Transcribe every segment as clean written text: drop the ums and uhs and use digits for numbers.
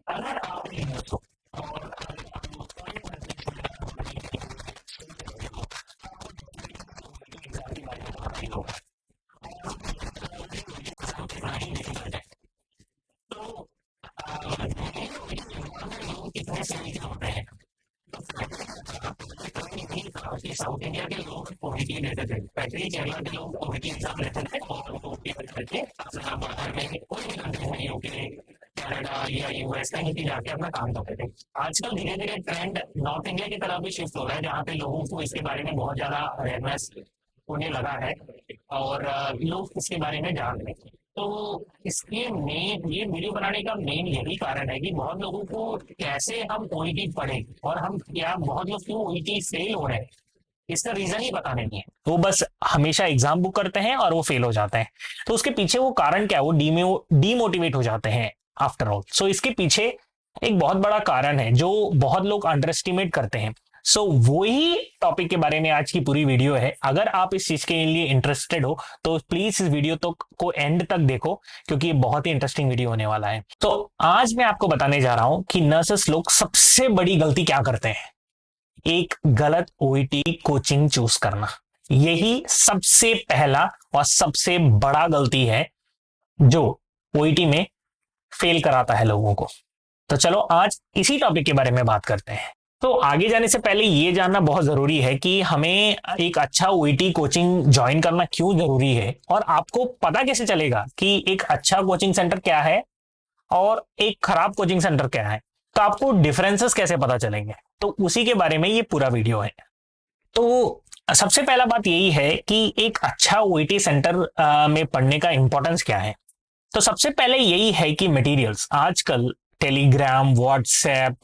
अगर आप ये दोस्तों कितने सारे होते हैं साउथ इंडिया के लोग ओटीटी लेते थे, पहले केरला के लोग ओटीटी एग्जाम लेते थे और ओटीटी करके बाहर में कोई भी कंट्री में यूके कनाडा या यूएस कहीं भी जाके अपना काम करते थे। आजकल धीरे धीरे ट्रेंड नॉर्थ इंडिया की तरफ भी शिफ्ट हो रहा है, जहाँ पे लोगों को इसके बारे में बहुत ज्यादा अवेयरनेस होने लगा है और लोग इसके बारे में जान रहे हैं। तो इसके मेन ये वीडियो बनाने का मेन यही कारण है कि बहुत लोगों को कैसे हम ओईटी पढ़े और हम क्या बहुत लोग क्यों ओईटी फेल हो रहे हैं, इसका रीजन ही पता नहीं है। वो बस हमेशा एग्जाम बुक करते हैं और वो फेल हो जाते हैं। तो उसके पीछे वो कारण क्या है, वो डीमोटिवेट हो जाते हैं आफ्टर ऑल। सो इसके पीछे एक बहुत बड़ा कारण है जो बहुत लोग अंडर एस्टिमेट करते हैं। सो वही टॉपिक के बारे में आज की पूरी वीडियो है। अगर आप इस चीज के लिए इंटरेस्टेड हो तो प्लीज इस वीडियो तो को एंड तक देखो, क्योंकि ये बहुत ही इंटरेस्टिंग वीडियो होने वाला है। तो आज मैं आपको बताने जा रहा हूं कि नर्सेस लोग सबसे बड़ी गलती क्या करते हैं। एक गलत ओईटी कोचिंग चूज करना, यही सबसे पहला और सबसे बड़ा गलती है जो ओईटी में फेल कराता है लोगों को। तो चलो आज इसी टॉपिक के बारे में बात करते हैं। तो आगे जाने से पहले ये जानना बहुत जरूरी है कि हमें एक अच्छा ओईटी कोचिंग ज्वाइन करना क्यों जरूरी है, और आपको पता कैसे चलेगा कि एक अच्छा कोचिंग सेंटर क्या है और एक खराब कोचिंग सेंटर क्या है। तो आपको डिफरेंसेस कैसे पता चलेंगे, तो उसी के बारे में ये पूरा वीडियो है। तो सबसे पहला बात यही है कि एक अच्छा ओईटी सेंटर में पढ़ने का इंपॉर्टेंस क्या है। तो सबसे पहले यही है कि मटेरियल्स, आजकल टेलीग्राम, व्हाट्सएप,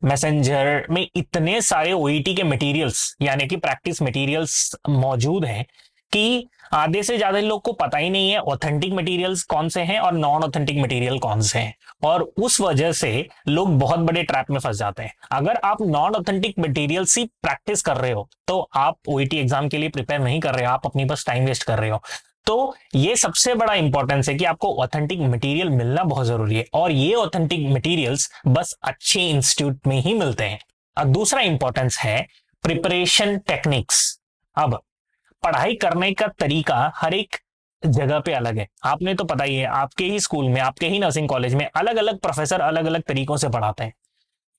मैसेंजर में इतने सारे ओईटी के मटेरियल्स यानी कि प्रैक्टिस मटेरियल्स मौजूद हैं कि आधे से ज्यादा लोग को पता ही नहीं है ऑथेंटिक मटेरियल्स कौन से हैं और नॉन ऑथेंटिक मटेरियल कौन से हैं, और उस वजह से लोग बहुत बड़े ट्रैप में फंस जाते हैं। अगर आप नॉन ऑथेंटिक मटेरियल्स ही प्रैक्टिस कर रहे हो तो आप ओईटी एग्जाम के लिए प्रिपेयर नहीं कर रहे हो, आप अपनी बस टाइम वेस्ट कर रहे हो। तो ये सबसे बड़ा इंपॉर्टेंस है कि आपको ऑथेंटिक मटेरियल मिलना बहुत जरूरी है, और ये ऑथेंटिक मटेरियल्स बस अच्छे इंस्टीट्यूट में ही मिलते हैं। और दूसरा इंपॉर्टेंस है प्रिपरेशन टेक्निक्स। अब पढ़ाई करने का तरीका हर एक जगह पे अलग है। आपने तो पता ही है, आपके ही स्कूल में, आपके ही नर्सिंग कॉलेज में अलग अलग प्रोफेसर अलग अलग तरीकों से पढ़ाते हैं।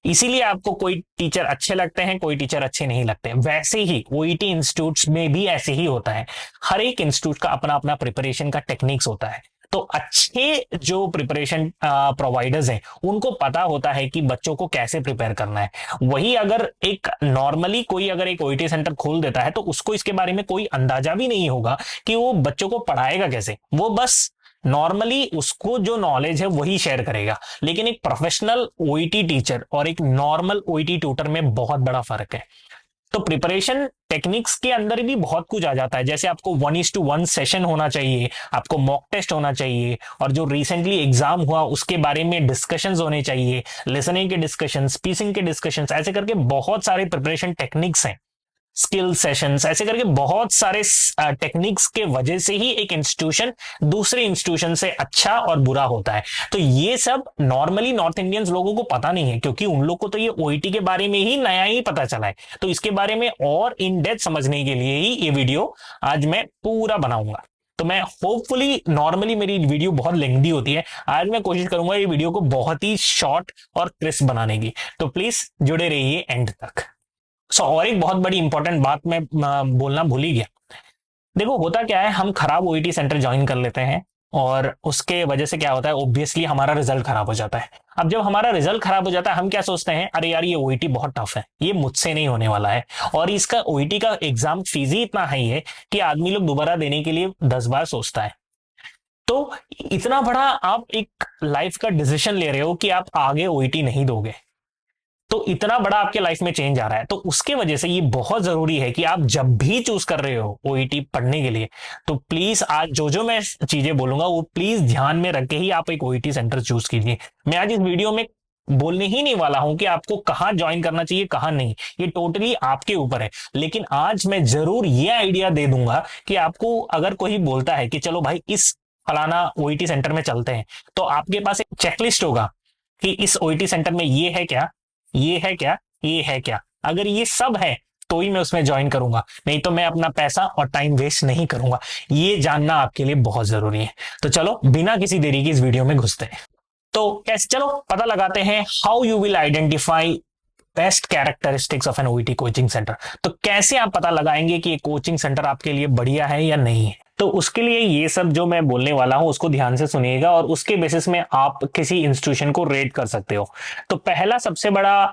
इसीलिए आपको कोई टीचर अच्छे लगते हैं, कोई टीचर अच्छे नहीं लगते। वैसे ही ओईटी इंस्टीट्यूट्स में भी ऐसे ही होता है। हर एक इंस्टीट्यूट का अपना अपना प्रिपरेशन का टेक्निक्स होता है। तो अच्छे जो प्रिपरेशन प्रोवाइडर्स हैं उनको पता होता है कि बच्चों को कैसे प्रिपेयर करना है। वही अगर एक नॉर्मली कोई अगर एक ओईटी सेंटर खोल देता है तो उसको इसके बारे में कोई अंदाजा भी नहीं होगा कि वो बच्चों को पढ़ाएगा कैसे। वो बस नॉर्मली उसको जो नॉलेज है वही शेयर करेगा। लेकिन एक प्रोफेशनल ओईटी टीचर और एक नॉर्मल ओईटी ट्यूटर में बहुत बड़ा फर्क है। तो प्रिपरेशन टेक्निक्स के अंदर भी बहुत कुछ आ जाता है, जैसे आपको 1:1 सेशन होना चाहिए, आपको मॉक टेस्ट होना चाहिए, और जो रिसेंटली एग्जाम हुआ उसके बारे में डिस्कशंस होने चाहिए, लिसनिंग के डिस्कशन, स्पीचिंग के डिस्कशंस, ऐसे करके बहुत सारे प्रिपरेशन टेक्निक्स हैं। स्किल सेशंस, ऐसे करके बहुत सारे टेक्निक्स के वजह से ही एक इंस्टीट्यूशन दूसरे इंस्टीट्यूशन से अच्छा और बुरा होता है। तो ये सब नॉर्मली नॉर्थ इंडियंस लोगों को पता नहीं है, क्योंकि उन लोग को तो ये ओईटी के बारे में ही नया ही पता चला है। तो इसके बारे में और इन डेप्थ समझने के लिए ही ये वीडियो आज मैं पूरा बनाऊंगा। तो मैं होपफुली, नॉर्मली मेरी वीडियो बहुत लेंथी होती है, आज मैं कोशिश करूंगा ये वीडियो को बहुत ही शॉर्ट और क्रिस्प बनाने की। तो प्लीज जुड़े रहिए एंड तक। और एक बहुत बड़ी इंपॉर्टेंट बात मैं बोलना भूल ही गया। देखो होता क्या है, हम खराब ओईटी सेंटर ज्वाइन कर लेते हैं और उसके वजह से क्या होता है, ऑब्वियसली हमारा रिजल्ट खराब हो जाता है। अब जब हमारा रिजल्ट खराब हो जाता है हम क्या सोचते हैं, अरे यार ये ओईटी बहुत टफ है, ये मुझसे नहीं होने वाला है, और इसका ओईटी का एग्जाम फीस ही इतना हाई है कि आदमी लोग दोबारा देने के लिए 10 बार सोचता है। तो इतना बड़ा आप एक लाइफ का डिसीजन ले रहे हो कि आप आगे ओईटी नहीं दोगे, तो इतना बड़ा आपके लाइफ में चेंज आ रहा है। तो उसके वजह से ये बहुत जरूरी है कि आप जब भी चूज कर रहे हो ओईटी पढ़ने के लिए, तो प्लीज आज जो जो मैं चीजें बोलूंगा वो प्लीज ध्यान में रख के ही आप एक ओईटी सेंटर चूज कीजिए। मैं आज इस वीडियो में बोलने ही नहीं वाला हूं कि आपको कहां ज्वाइन करना चाहिए कहां नहीं, ये टोटली आपके ऊपर है। लेकिन आज मैं जरूर ये आइडिया दे दूंगा कि आपको अगर कोई बोलता है कि चलो भाई इस फलाना ओईटी सेंटर में चलते हैं, तो आपके पास एक चेकलिस्ट होगा कि इस ओईटी सेंटर में ये है क्या, ये है क्या, ये है क्या। अगर ये सब है तो ही मैं उसमें ज्वाइन करूंगा, नहीं तो मैं अपना पैसा और टाइम वेस्ट नहीं करूंगा। ये जानना आपके लिए बहुत जरूरी है। तो चलो बिना किसी देरी की इस वीडियो में घुसते हैं। तो कैसे, चलो पता लगाते हैं how you will identify best characteristics of an OET coaching centre. तो कैसे आप पता लगाएंगे कि ये कोचिंग सेंटर आपके लिए बढ़िया है या नहीं है। तो उसके लिए ये सब जो मैं बोलने वाला हूं उसको ध्यान से सुनिएगा और उसके बेसिस में आप किसी इंस्टीट्यूशन को रेट कर सकते हो। तो पहला सबसे बड़ा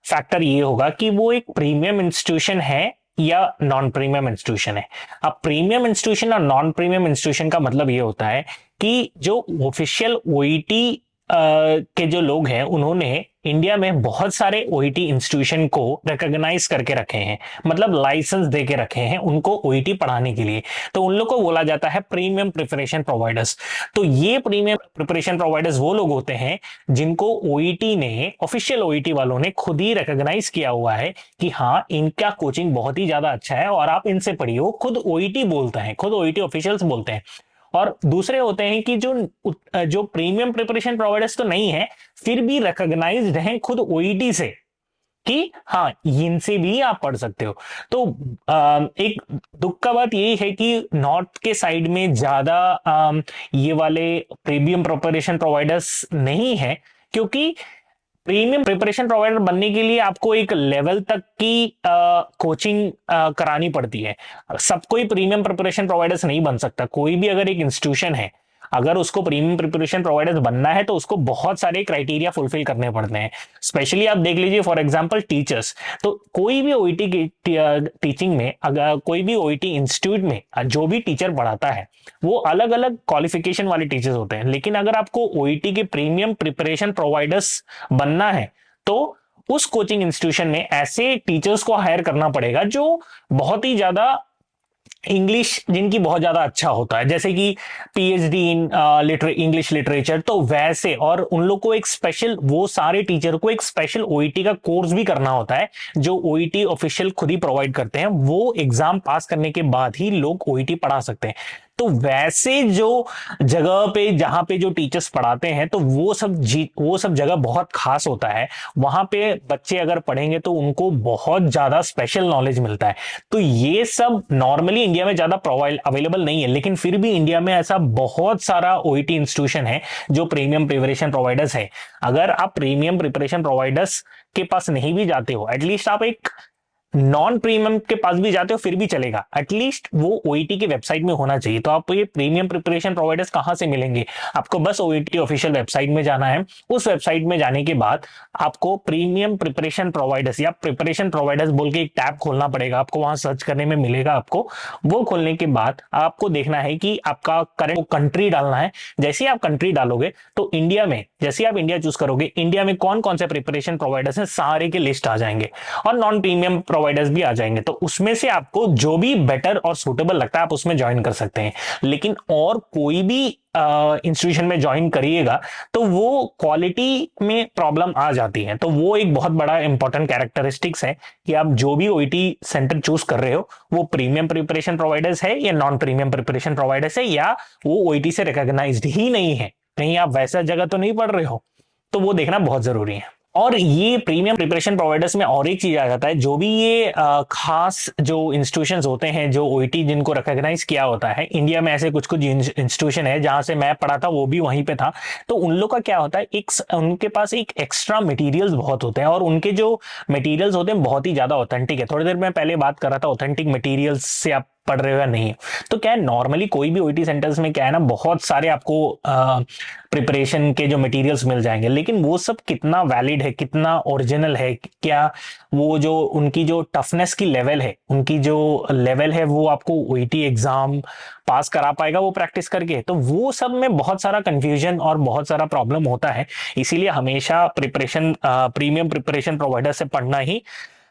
फैक्टर ये होगा कि वो एक प्रीमियम इंस्टीट्यूशन है या नॉन प्रीमियम इंस्टीट्यूशन है। अब प्रीमियम इंस्टीट्यूशन और नॉन प्रीमियम इंस्टीट्यूशन का मतलब ये होता है कि जो ऑफिशियल ओईटी के जो लोग हैं उन्होंने इंडिया में बहुत सारे ओईटी इंस्टीट्यूशन को रिकॉग्नाइज करके रखे हैं, मतलब लाइसेंस दे के रखे हैं उनको ओईटी पढ़ाने के लिए। तो उन लोग को बोला जाता है प्रीमियम प्रिपरेशन प्रोवाइडर्स। तो ये प्रीमियम प्रिपरेशन प्रोवाइडर्स वो लोग होते हैं जिनको ओईटी ने, ऑफिशियल ओईटी वालों ने खुद ही रिकॉग्नाइज किया हुआ है कि हाँ इनका कोचिंग बहुत ही ज्यादा अच्छा है और आप इनसे पढ़िए। वो खुद ओईटी बोलते हैं, खुद ओईटी ऑफिशियल्स बोलते हैं। और दूसरे होते हैं कि जो प्रीमियम प्रिपरेशन प्रोवाइडर्स तो नहीं है, फिर भी रिकॉग्नाइज्ड हैं खुद ओईटी से कि हाँ इनसे भी आप पढ़ सकते हो। तो एक दुख का बात यही है कि नॉर्थ के साइड में ज्यादा ये वाले प्रीमियम प्रिपरेशन प्रोवाइडर्स नहीं है, क्योंकि प्रीमियम प्रिपरेशन प्रोवाइडर बनने के लिए आपको एक लेवल तक की कोचिंग करानी पड़ती है। सब कोई प्रीमियम प्रिपरेशन प्रोवाइडर्स नहीं बन सकता। कोई भी अगर एक इंस्टीट्यूशन है, अगर उसको प्रीमियम प्रिपरेशन प्रोवाइडर्स बनना है तो उसको बहुत सारे क्राइटेरिया फुलफिल करने पड़ते हैं। स्पेशली आप देख लीजिए फॉर एग्जांपल टीचर्स। तो कोई भी ओईटी की टीचिंग में, अगर कोई भी ओईटी इंस्टीट्यूट में जो भी टीचर पढ़ाता है वो अलग अलग क्वालिफिकेशन वाले टीचर्स होते हैं। लेकिन अगर आपको ओईटी के प्रीमियम प्रिपरेशन प्रोवाइडर्स बनना है तो उस कोचिंग इंस्टीट्यूशन में ऐसे टीचर्स को हायर करना पड़ेगा जो बहुत ही ज्यादा इंग्लिश, जिनकी बहुत ज्यादा अच्छा होता है, जैसे कि पीएचडी इन इंग्लिश लिटरेचर। तो वैसे, और उन लोग को एक स्पेशल, वो सारे टीचर को एक स्पेशल ओईटी का कोर्स भी करना होता है जो ओईटी ऑफिशियल खुद ही प्रोवाइड करते हैं। वो एग्जाम पास करने के बाद ही लोग ओईटी पढ़ा सकते हैं। तो वैसे जो जगह पे, जहां पे जो टीचर्स पढ़ाते हैं, तो वो सब जगह बहुत खास होता है। वहां पे बच्चे अगर पढ़ेंगे तो उनको बहुत ज्यादा स्पेशल नॉलेज मिलता है। तो ये सब नॉर्मली इंडिया में ज्यादा अवेलेबल नहीं है, लेकिन फिर भी इंडिया में ऐसा बहुत सारा ओईटी इंस्टीट्यूशन है जो प्रीमियम प्रिपरेशन प्रोवाइडर्स है। अगर आप प्रीमियम प्रिपरेशन प्रोवाइडर्स के पास नहीं भी जाते हो, एटलीस्ट आप एक नॉन प्रीमियम के पास भी जाते हो फिर भी चलेगा, एटलीस्ट वो ओईटी की वेबसाइट में होना चाहिए। तो आपको ये प्रीमियम प्रिपरेशन प्रोवाइडर्स कहां से मिलेंगे? आपको बस ओईटी ऑफिशियल वेबसाइट में जाना है। उस वेबसाइट में जाने के बाद आपको प्रीमियम प्रिपरेशन प्रोवाइडर्स या प्रिपरेशन प्रोवाइडर्स बोल के एक टैब खोलना पड़ेगा। आपको वहां सर्च करने में मिलेगा आपको। वो खोलने के बाद आपको देखना है कि आपका करेंट कंट्री डालना है। जैसे ही आप कंट्री डालोगे तो इंडिया में, जैसे आप इंडिया चूज करोगे, इंडिया में कौन कौन से प्रिपरेशन प्रोवाइडर्स हैं सारे के लिस्ट आ जाएंगे और नॉन प्रीमियम प्रोवाइडर्स भी आ जाएंगे। तो उसमें से आपको जो भी बेटर और सुटेबल लगता है आप उसमें ज्वाइन कर सकते हैं। लेकिन और कोई भी इंस्टीट्यूशन में ज्वाइन करिएगा तो वो क्वालिटी में प्रॉब्लम आ जाती है। तो वो एक बहुत बड़ा इंपॉर्टेंट कैरेक्टरिस्टिक्स है कि आप जो भी ओईटी सेंटर चूज कर रहे हो वो प्रीमियम प्रिपरेशन प्रोवाइडर्स है या नॉन प्रीमियम प्रिपरेशन प्रोवाइडर्स है, या वो ओईटी से रिकॉग्नाइज्ड ही नहीं है, कहीं आप वैसा जगह तो नहीं पढ़ रहे हो। तो वो देखना बहुत जरूरी है। और ये प्रीमियम प्रिपरेशन प्रोवाइडर्स में और एक चीज आ जाता है, जो भी ये खास जो इंस्टीट्यूशंस होते हैं जो ओईटी जिनको रिकॉग्नाइज किया होता है, इंडिया में ऐसे कुछ कुछ इंस्टीट्यूशन है जहां से मैं पढ़ा था वो भी वहीं पे था। तो उन लोग का क्या होता है, एक उनके पास एक एक्स्ट्रा मटेरियल्स बहुत होते हैं और उनके जो मटेरियल्स होते हैं बहुत ही ज्यादा ऑथेंटिक है। थोड़ी देर मैं पहले बात कर रहा था ऑथेंटिक मटेरियल्स से आप पढ़ रहे हो या नहीं। तो क्या है, नॉर्मली कोई भी ओईटी सेंटर्स में क्या है ना, बहुत सारे आपको प्रिपरेशन के जो मटेरियल्स मिल जाएंगे, लेकिन वो सब कितना वैलिड है, कितना ओरिजिनल है, क्या वो जो उनकी जो टफनेस की लेवल है, उनकी जो लेवल है वो आपको ओईटी एग्जाम पास करा पाएगा वो प्रैक्टिस करके? तो वो सब में बहुत सारा कंफ्यूजन और बहुत सारा प्रॉब्लम होता है। इसीलिए हमेशा प्रीमियम प्रिपरेशन प्रोवाइडर से पढ़ना ही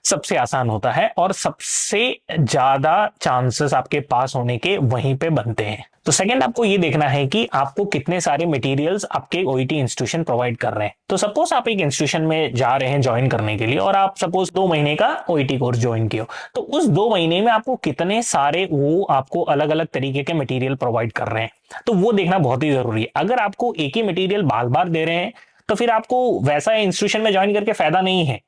सबसे आसान होता है और सबसे ज्यादा चांसेस आपके पास होने के वहीं पे बनते हैं। तो सेकंड आपको ये देखना है कि आपको कितने सारे मटेरियल्स आपके ओईटी इंस्टीट्यूशन प्रोवाइड कर रहे हैं। तो सपोज आप एक इंस्टीट्यूशन में जा रहे हैं ज्वाइन करने के लिए और आप सपोज 2 महीने का ओईटी कोर्स ज्वाइन किया, तो उस 2 महीने में आपको कितने सारे वो आपको अलग अलग तरीके के मटेरियल प्रोवाइड कर रहे हैं, तो वो देखना बहुत ही जरूरी है। अगर आपको एक ही मटेरियल बार बार दे रहे हैं तो फिर आपको वैसा इंस्टीट्यूशन में ज्वाइन करके फायदा नहीं है।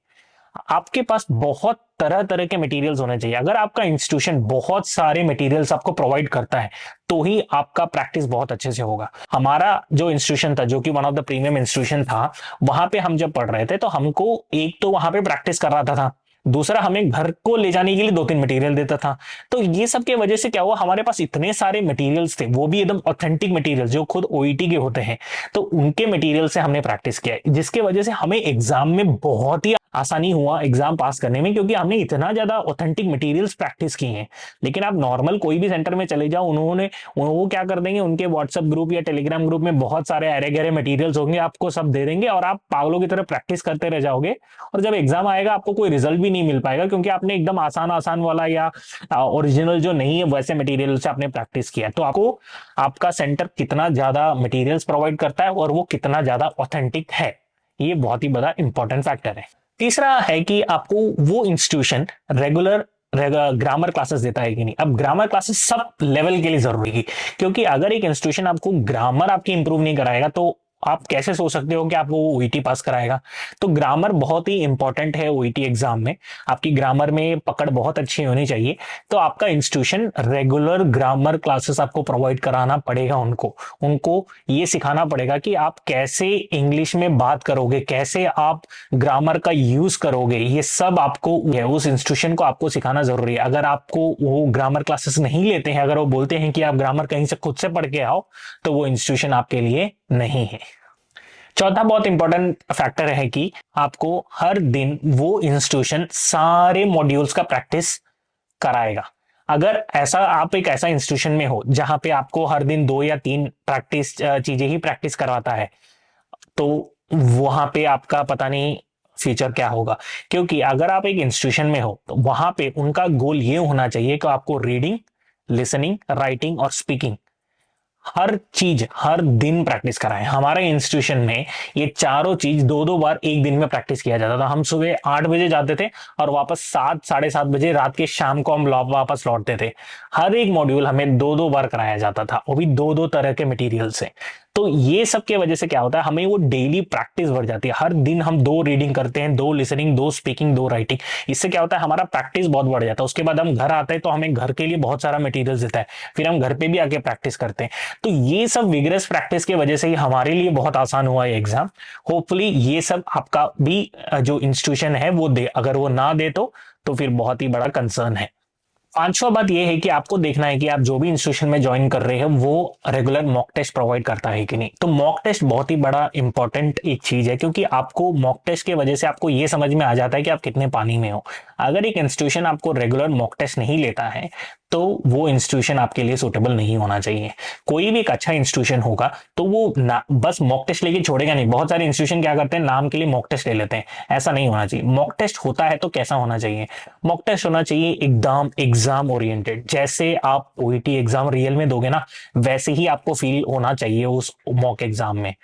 आपके पास बहुत तरह तरह के मटेरियल्स होने चाहिए। अगर आपका इंस्टीट्यूशन बहुत सारे मटेरियल्स आपको प्रोवाइड करता है तो ही आपका प्रैक्टिस बहुत अच्छे से होगा। हमारा जो इंस्टीट्यूशन था, जो कि one of the premium institution था, वहां पे हम जब पढ़ रहे थे तो हमको एक तो वहां पे प्रैक्टिस करवाता था, दूसरा हमें घर को ले जाने के लिए 2-3 मटेरियल देता था। तो ये सब के वजह से क्या हुआ, हमारे पास इतने सारे मटेरियल्स थे, वो भी एकदम ऑथेंटिक मटेरियल जो खुद ओईटी के होते हैं, तो उनके मटेरियल से हमने प्रैक्टिस किया, जिसके वजह से हमें एग्जाम में बहुत ही आसानी हुआ एग्जाम पास करने में, क्योंकि हमने इतना ज्यादा ऑथेंटिक मटेरियल्स प्रैक्टिस किए हैं। लेकिन आप नॉर्मल कोई भी सेंटर में चले जाओ, उन्होंने वो क्या कर देंगे, उनके व्हाट्सएप ग्रुप या टेलीग्राम ग्रुप में बहुत सारे अरे गहरे मटेरियल्स होंगे, आपको सब दे देंगे और आप पागलों की तरह प्रैक्टिस करते रह जाओगे, और जब एग्जाम आएगा आपको कोई रिजल्ट भी नहीं मिल पाएगा, क्योंकि आपने एकदम आसान आसान वाला या ओरिजिनल जो नहीं है वैसे मटेरियल से आपने प्रैक्टिस किया। तो आपको आपका सेंटर कितना ज्यादा मटेरियल्स प्रोवाइड करता है और वो कितना ज्यादा ऑथेंटिक है, ये बहुत ही बड़ा इंपॉर्टेंट फैक्टर है। तीसरा है कि आपको वो इंस्टीट्यूशन रेगुलर ग्रामर क्लासेस देता है कि नहीं। अब ग्रामर क्लासेस सब लेवल के लिए जरूरी है, क्योंकि अगर एक इंस्टीट्यूशन आपको ग्रामर आपकी इंप्रूव नहीं कराएगा तो आप कैसे सोच सकते हो कि आपको वो ओईटी पास कराएगा। तो ग्रामर बहुत ही इंपॉर्टेंट है ओईटी एग्जाम में, आपकी ग्रामर में पकड़ बहुत अच्छी होनी चाहिए। तो आपका इंस्टीट्यूशन रेगुलर ग्रामर क्लासेस आपको प्रोवाइड कराना पड़ेगा, उनको उनको ये सिखाना पड़ेगा कि आप कैसे इंग्लिश में बात करोगे, कैसे आप ग्रामर का यूज करोगे, ये सब आपको उस इंस्टीट्यूशन को आपको सिखाना जरूरी है। अगर आपको वो ग्रामर क्लासेस नहीं लेते हैं, अगर वो बोलते हैं कि आप ग्रामर कहीं से खुद से पढ़ के आओ, तो वो इंस्टीट्यूशन आपके लिए नहीं है। चौथा बहुत इंपॉर्टेंट फैक्टर है कि आपको हर दिन वो इंस्टीट्यूशन सारे मॉड्यूल्स का प्रैक्टिस कराएगा। अगर ऐसा आप एक ऐसा इंस्टीट्यूशन में हो जहां पे आपको हर दिन 2 या 3 प्रैक्टिस चीजें ही प्रैक्टिस करवाता है, तो वहां पे आपका पता नहीं फ्यूचर क्या होगा। क्योंकि अगर आप एक इंस्टीट्यूशन में हो तो वहां पे उनका गोल ये होना चाहिए कि आपको रीडिंग, लिसनिंग, राइटिंग और स्पीकिंग हर चीज हर दिन प्रैक्टिस कराएं। हमारे इंस्टीट्यूशन में ये चारों चीज 2-2 बार एक दिन में प्रैक्टिस किया जाता था। हम सुबह 8 बजे जाते थे और वापस 7-7:30 बजे रात के शाम को हम वापस लौटते थे। हर एक मॉड्यूल हमें 2-2 बार कराया जाता था, वो भी 2-2 तरह के मटेरियल से। तो ये सब के वजह से क्या होता है, हमें वो डेली प्रैक्टिस बढ़ जाती है। हर दिन हम 2 रीडिंग करते हैं, 2 लिसनिंग, 2 स्पीकिंग, 2 राइटिंग। इससे क्या होता है, हमारा प्रैक्टिस बहुत बढ़ जाता है। उसके बाद हम घर आते हैं तो हमें घर के लिए बहुत सारा मटेरियल देता है, फिर हम घर पे भी आके प्रैक्टिस करते हैं। तो ये सब विगरस प्रैक्टिस की वजह से ही हमारे लिए बहुत आसान हुआ है एग्जाम। होपफुली ये सब आपका भी जो इंस्टीट्यूशन है वो दे, अगर वो ना दे तो फिर बहुत ही बड़ा कंसर्न है। पांचवा बात यह है कि आपको देखना है कि आप जो भी इंस्टीट्यूशन में ज्वाइन कर रहे हैं वो रेगुलर मॉक टेस्ट प्रोवाइड करता है कि नहीं। तो मॉक टेस्ट बहुत ही बड़ा इंपॉर्टेंट एक चीज है, क्योंकि आपको मॉक टेस्ट की वजह से आपको ये समझ में आ जाता है कि आप कितने पानी में हो। अगर एक इंस्टीट्यूशन आपको रेगुलर मॉक टेस्ट नहीं लेता है तो वो इंस्टीट्यूशन आपके लिए सुटेबल नहीं होना चाहिए। कोई भी एक अच्छा इंस्टीट्यूशन होगा तो वो बस मॉक टेस्ट लेके छोड़ेगा नहीं। बहुत सारे इंस्टीट्यूशन क्या करते हैं, नाम के लिए मॉक टेस्ट ले लेते हैं, ऐसा नहीं होना चाहिए। मॉक टेस्ट होता है तो कैसा होना चाहिए, मॉक टेस्ट होना चाहिए एकदम एग्जाम ओरिएंटेड। जैसे आप ओईटी एग्जाम रियल में दोगे ना, वैसे ही आपको फील होना चाहिए उस मॉक एग्जाम में।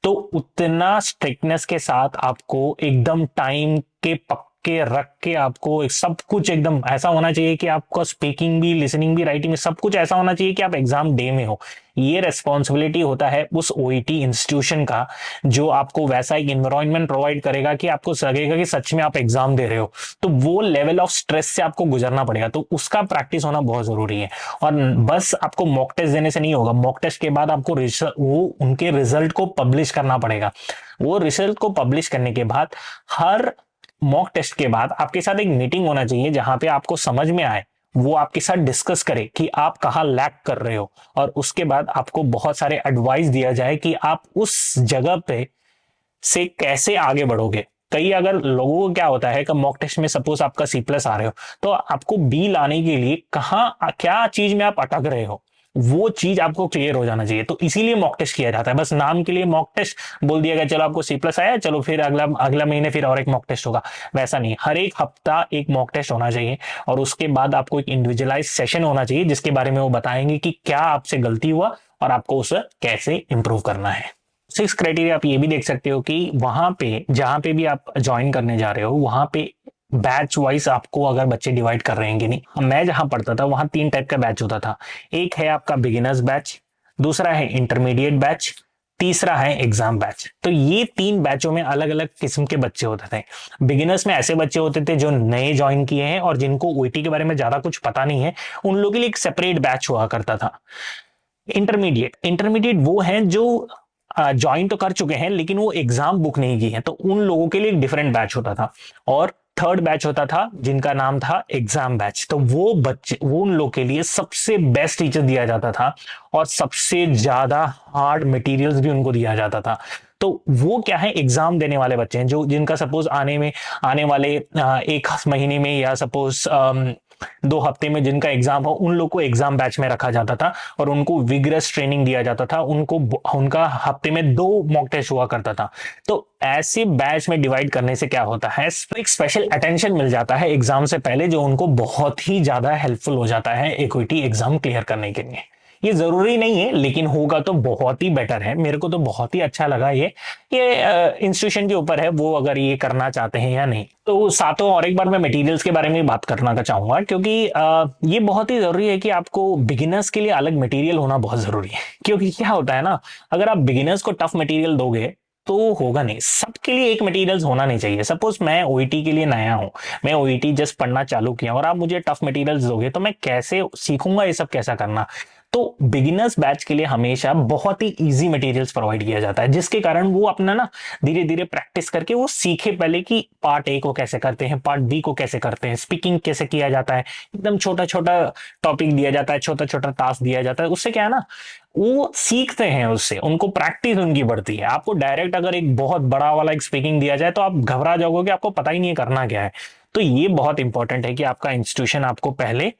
तो उतना स्ट्रिक्टनेस के साथ आपको एकदम टाइम के पक्के रख के आपको सब कुछ एकदम ऐसा होना चाहिए कि आपका स्पीकिंग भी, लिसनिंग भी, राइटिंग भी सब कुछ ऐसा होना चाहिए कि आप एग्जाम डे में हो। ये रेस्पॉन्सिबिलिटी होता है उस ओईटी इंस्टीट्यूशन का, जो आपको वैसा एक एनवायरनमेंट प्रोवाइड करेगा कि आपको लगेगा कि सच में आप एग्जाम दे रहे हो। तो वो लेवल ऑफ स्ट्रेस से आपको गुजरना पड़ेगा, तो उसका प्रैक्टिस होना बहुत जरूरी है। और बस आपको मॉक टेस्ट देने से नहीं होगा, मॉक टेस्ट के बाद आपको वो उनके रिजल्ट को पब्लिश करना पड़ेगा। वो रिजल्ट को पब्लिश करने के बाद हर मॉक टेस्ट के बाद आपके साथ एक मीटिंग होना चाहिए, जहां पे आपको समझ में आए, वो आपके साथ डिस्कस करे कि आप कहां लैक कर रहे हो, और उसके बाद आपको बहुत सारे एडवाइस दिया जाए कि आप उस जगह पे से कैसे आगे बढ़ोगे। कई अगर लोगों को क्या होता है कि मॉक टेस्ट में सपोज आपका C+ आ रहे हो, तो आपको B लाने के लिए कहां क्या चीज में आप अटक रहे हो, वो चीज आपको क्लियर हो जाना चाहिए। तो इसीलिए मॉक टेस्ट किया जाता है। बस नाम के लिए मॉक टेस्ट बोल दिया गया, चलो आपको सी प्लस आया, चलो फिर अगला अगला महीने फिर और एक मॉक टेस्ट होगा, वैसा नहीं। हर एक हफ्ता एक मॉक टेस्ट होना चाहिए और उसके बाद आपको एक इंडिविजुअलाइज सेशन होना चाहिए जिसके बारे में वो बताएंगे कि क्या आपसे गलती हुआ और आपको उसे कैसे इंप्रूव करना है। सिक्स क्राइटेरिया आप ये भी देख सकते हो कि वहां पे जहां पे भी आप ज्वाइन करने जा रहे हो वहां पे बैच वाइज आपको अगर बच्चे डिवाइड कर रहे हैं कि नहीं। मैं जहां पढ़ता था वहां 3 टाइप का बैच होता था। एक है आपका बिगिनर्स बैच, दूसरा है इंटरमीडिएट बैच, तीसरा है एग्जाम बैच। तो ये 3 बैचों में अलग अलग किस्म के बच्चे होते थे। बिगिनर्स में ऐसे बच्चे होते थे जो नए ज्वाइन किए हैं और जिनको ओईटी के बारे में ज्यादा कुछ पता नहीं है, उन लोगों के लिए एक सेपरेट बैच हुआ करता था। इंटरमीडिएट इंटरमीडिएट वो हैं जो ज्वाइन तो कर चुके हैं लेकिन वो एग्जाम बुक नहीं की है, तो उन लोगों के लिए एक डिफरेंट बैच होता था। और थर्ड बैच होता था जिनका नाम था एग्जाम बैच। तो वो बच्चे, वो उन लोगों के लिए सबसे बेस्ट टीचर दिया जाता था और सबसे ज्यादा हार्ड मटेरियल्स भी उनको दिया जाता था। तो वो क्या है, एग्जाम देने वाले बच्चे हैं जो जिनका सपोज आने वाले एक महीने में या सपोज 2 हफ्ते में जिनका एग्जाम हो, उन लोग को एग्जाम बैच में रखा जाता था और उनको विगरस ट्रेनिंग दिया जाता था। उनको उनका हफ्ते में 2 मॉक टेस्ट हुआ करता था। तो ऐसे बैच में डिवाइड करने से क्या होता है, एक स्पेशल अटेंशन मिल जाता है एग्जाम से पहले जो उनको बहुत ही ज्यादा हेल्पफुल हो जाता है इक्विटी एग्जाम क्लियर करने के लिए। ये जरूरी नहीं है लेकिन होगा तो बहुत ही बेटर है। मेरे को तो बहुत ही अच्छा लगा ये इंस्टीट्यूशन के ऊपर है वो अगर ये करना चाहते हैं या नहीं। तो साथों और एक बार मैं मटेरियल्स के बारे में बात करना चाहूंगा क्योंकि ये बहुत ही जरूरी है कि आपको बिगिनर्स के लिए अलग मटेरियल होना बहुत जरूरी है। क्योंकि क्या होता है ना, अगर आप बिगिनर्स को टफ मटेरियल दोगे तो होगा नहीं। सबके लिए एक मटेरियल्स होना नहीं चाहिए। सपोज मैं ओईटी के लिए नया हूं, मैं ओईटी जस्ट पढ़ना चालू किया और आप मुझे टफ मटेरियल्स दोगे तो मैं कैसे सीखूंगा ये सब कैसा करना। तो बिगिनर्स बैच के लिए हमेशा बहुत ही इजी मटेरियल्स प्रोवाइड किया जाता है जिसके कारण वो अपना ना धीरे धीरे प्रैक्टिस करके वो सीखे पहले कि पार्ट ए को कैसे करते हैं, पार्ट बी को कैसे करते हैं, स्पीकिंग कैसे किया जाता है। एकदम छोटा छोटा टॉपिक दिया जाता है, छोटा छोटा टास्क दिया जाता है। उससे क्या है ना, वो सीखते हैं, उससे उनको प्रैक्टिस उनकी बढ़ती है। आपको डायरेक्ट अगर एक बहुत बड़ा वाला एक स्पीकिंग दिया जाए तो आप घबरा जाओगे, आपको पता ही नहीं करना क्या है। तो ये बहुत इंपॉर्टेंट है कि आपका इंस्टीट्यूशन आपको पहले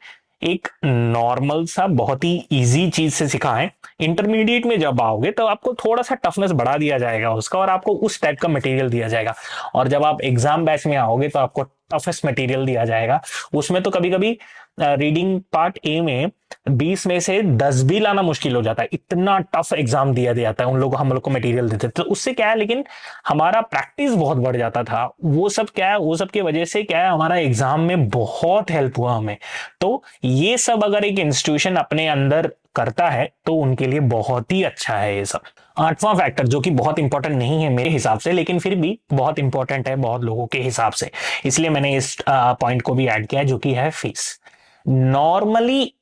एक नॉर्मल सा बहुत ही इजी चीज से सिखाएं। इंटरमीडिएट में जब आओगे तो आपको थोड़ा सा टफनेस बढ़ा दिया जाएगा उसका और आपको उस टाइप का मटेरियल दिया जाएगा। और जब आप एग्जाम बैच में आओगे तो आपको टफेस्ट मटेरियल दिया जाएगा। उसमें तो कभी कभी रीडिंग पार्ट ए में 20 में से 10 भी लाना मुश्किल हो जाता है, इतना टफ एग्जाम दिया जाता है। उन लोग हम लोग को मटेरियल देते तो उससे क्या है, लेकिन हमारा प्रैक्टिस बहुत बढ़ जाता था। वो सब क्या है, वो सब की वजह से क्या है, हमारा एग्जाम में बहुत हेल्प हुआ हमें। तो ये सब अगर एक इंस्टीट्यूशन अपने अंदर करता है तो उनके लिए बहुत ही अच्छा है ये सब। 8वां फैक्टर जो कि बहुत इंपॉर्टेंट नहीं है मेरे हिसाब से लेकिन फिर भी बहुत इंपॉर्टेंट है बहुत लोगों के हिसाब से, इसलिए मैंने इस पॉइंट को भी ऐड किया, जो कि है फीस। नॉर्मली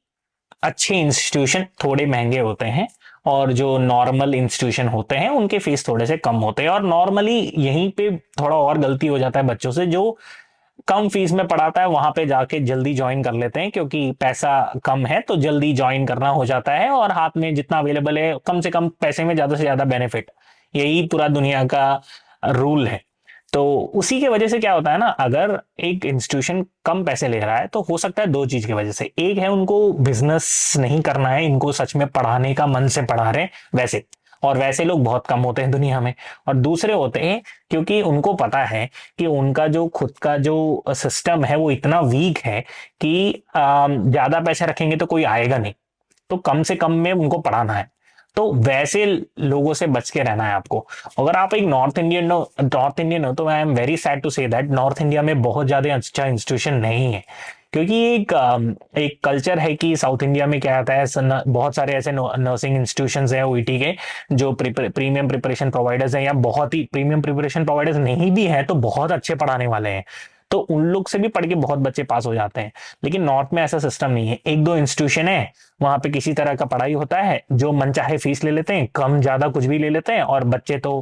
अच्छे इंस्टीट्यूशन थोड़े महंगे होते हैं और जो नॉर्मल इंस्टीट्यूशन होते हैं उनके फीस थोड़े से कम होते हैं। और नॉर्मली यहीं पे थोड़ा और गलती हो जाता है बच्चों से, जो कम फीस में पढ़ाता है वहां पे जाके जल्दी ज्वाइन कर लेते हैं क्योंकि पैसा कम है तो जल्दी ज्वाइन करना हो जाता है और हाथ में जितना अवेलेबल है कम से कम पैसे में ज्यादा से ज्यादा बेनिफिट। यही पूरा दुनिया का रूल है। तो उसी की वजह से क्या होता है ना, अगर एक इंस्टीट्यूशन कम पैसे ले रहा है तो हो सकता है 2 चीज की वजह से। एक है उनको बिजनेस नहीं करना है, इनको सच में पढ़ाने का मन से पढ़ा रहे हैं वैसे, और वैसे लोग बहुत कम होते हैं दुनिया में। और दूसरे होते हैं क्योंकि उनको पता है कि उनका जो खुद का जो सिस्टम है वो इतना वीक है कि ज्यादा पैसे रखेंगे तो कोई आएगा नहीं, तो कम से कम में उनको पढ़ाना है। तो वैसे लोगों से बच के रहना है आपको। अगर आप एक नॉर्थ इंडियन हो तो I am very sad to say that north India में बहुत ज्यादा अच्छा इंस्टीट्यूशन नहीं है। क्योंकि एक कल्चर है कि साउथ इंडिया में क्या आता है, बहुत सारे ऐसे नर्सिंग इंस्टीट्यूशंस हैं ओईटी के जो प्रीमियम प्रिपरेशन प्रोवाइडर्स हैं, या बहुत ही प्रीमियम प्रिपरेशन प्रोवाइडर्स नहीं भी हैं तो बहुत अच्छे पढ़ाने वाले हैं, तो उन लोग से भी पढ़ के बहुत बच्चे पास हो जाते हैं। लेकिन नॉर्थ में ऐसा सिस्टम नहीं है। 1-2 इंस्टीट्यूशन है, वहां पे किसी तरह का पढ़ाई होता है, जो मन चाहे फीस ले लेते हैं, कम ज्यादा कुछ भी ले लेते हैं और बच्चे तो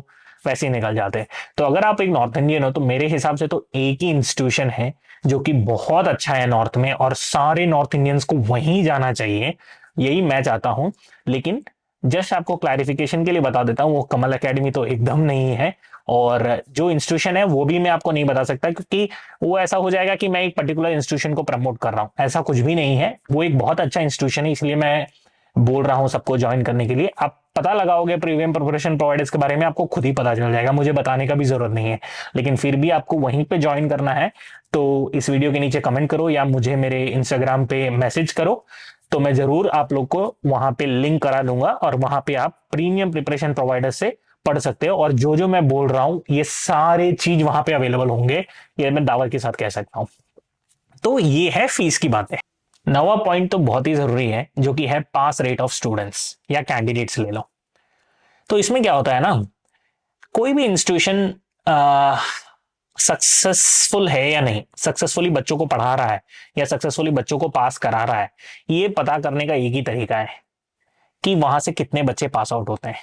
वैसे ही निकल जाते हैं। तो अगर आप एक नॉर्थ इंडियन हो तो मेरे हिसाब से तो एक ही इंस्टीट्यूशन है जो कि बहुत अच्छा है नॉर्थ में और सारे नॉर्थ इंडियंस को वहीं जाना चाहिए, यही मैं चाहता हूं। लेकिन जस्ट आपको क्लैरिफिकेशन के लिए बता देता हूं, वो कमल एकेडमी तो एकदम नहीं है। और जो इंस्टीट्यूशन है वो भी मैं आपको नहीं बता सकता क्योंकि वो ऐसा हो जाएगा कि मैं एक पर्टिकुलर इंस्टीट्यूशन को प्रमोट कर रहा हूं, ऐसा कुछ भी नहीं है। वो एक बहुत अच्छा इंस्टीट्यूशन है, इसलिए मैं बोल रहा हूं सबको ज्वाइन करने के लिए। आप पता लगाओगे प्रीमियम प्रिपरेशन प्रोवाइडर्स के बारे में, आपको खुद ही पता चल जाएगा, मुझे बताने का भी जरूरत नहीं है। लेकिन फिर भी आपको वहीं पे ज्वाइन करना है तो इस वीडियो के नीचे कमेंट करो या मुझे मेरे इंस्टाग्राम पे मैसेज करो, तो मैं जरूर आप लोग को वहां पे लिंक करा दूंगा और वहां पे आप प्रीमियम प्रिपरेशन प्रोवाइडर से पढ़ सकते हो। और जो जो मैं बोल रहा हूं ये सारे चीज वहां पे अवेलेबल होंगे, ये मैं दावा के साथ कह सकता हूं। तो ये है फीस की बातें। नवा पॉइंट तो बहुत ही जरूरी है, जो कि है पास रेट ऑफ स्टूडेंट्स या कैंडिडेट्स ले लो। तो इसमें क्या होता है ना, कोई भी इंस्टीट्यूशन सक्सेसफुल है या नहीं, सक्सेसफुली बच्चों को पढ़ा रहा है या सक्सेसफुली बच्चों को पास करा रहा है, ये पता करने का एक ही तरीका है कि वहां से कितने बच्चे पास आउट होते हैं।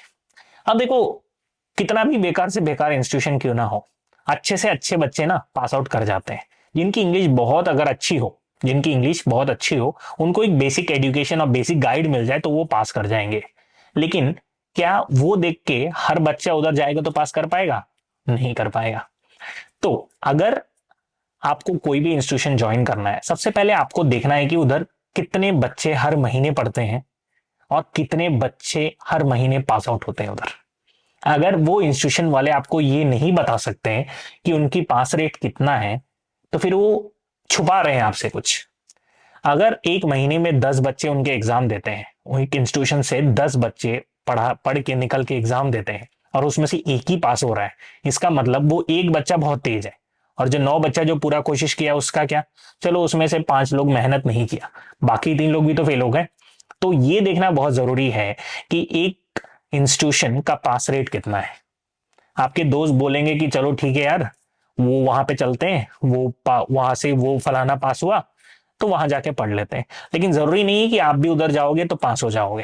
अब देखो, कितना भी बेकार से बेकार इंस्टीट्यूशन क्यों ना हो, अच्छे से अच्छे बच्चे ना पास आउट कर जाते हैं। जिनकी इंग्लिश बहुत अगर अच्छी हो, जिनकी इंग्लिश बहुत अच्छी हो, उनको एक बेसिक एजुकेशन और बेसिक गाइड मिल जाए तो वो पास कर जाएंगे। लेकिन क्या वो देख के हर बच्चा उधर जाएगा तो पास कर पाएगा? नहीं कर पाएगा। तो अगर आपको कोई भी इंस्टीट्यूशन ज्वाइन करना है, सबसे पहले आपको देखना है कि उधर कितने बच्चे हर महीने पढ़ते हैं और कितने बच्चे हर महीने पास आउट होते हैं उधर। अगर वो इंस्टीट्यूशन वाले आपको ये नहीं बता सकते हैं कि उनकी पास रेट कितना है, तो फिर वो छुपा रहे हैं आपसे कुछ। अगर एक महीने में 10 बच्चे उनके एग्जाम देते हैं, वही इंस्टीट्यूशन से 10 बच्चे पढ़ के निकल के एग्जाम देते हैं और उसमें से एक ही पास हो रहा है, इसका मतलब वो एक बच्चा बहुत तेज है। और जो 9 बच्चा जो पूरा कोशिश किया उसका क्या? चलो उसमें से 5 लोग मेहनत नहीं किया, बाकी 3 लोग भी तो फेल हो गए। तो ये देखना बहुत जरूरी है कि एक इंस्टीट्यूशन का पास रेट कितना है। आपके दोस्त बोलेंगे कि चलो ठीक है यार, वो वहां पे चलते हैं, वहां से वो फलाना पास हुआ तो वहां जाके पढ़ लेते हैं। लेकिन जरूरी नहीं है कि आप भी उधर जाओगे तो पास हो जाओगे।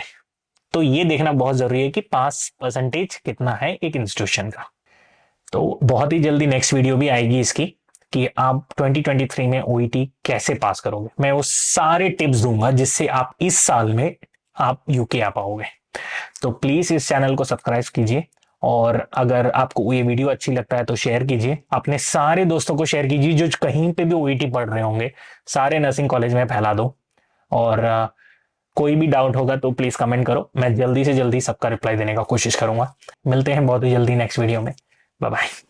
तो ये देखना बहुत जरूरी है कि पास परसेंटेज कितना है एक इंस्टीट्यूशन का। तो बहुत ही जल्दी नेक्स्ट वीडियो भी आएगी इसकी, कि आप 2023 में ओईटी कैसे पास करोगे। मैं वो सारे टिप्स दूंगा जिससे आप इस साल में आप यूके आ पाओगे। तो प्लीज इस चैनल को सब्सक्राइब कीजिए, और अगर आपको ये वीडियो अच्छी लगता है तो शेयर कीजिए, अपने सारे दोस्तों को शेयर कीजिए जो कहीं पे भी ओईटी पढ़ रहे होंगे, सारे नर्सिंग कॉलेज में फैला दो। और कोई भी डाउट होगा तो प्लीज कमेंट करो, मैं जल्दी से जल्दी सबका रिप्लाई देने का कोशिश करूंगा। मिलते हैं बहुत ही जल्दी नेक्स्ट वीडियो में। Bye bye.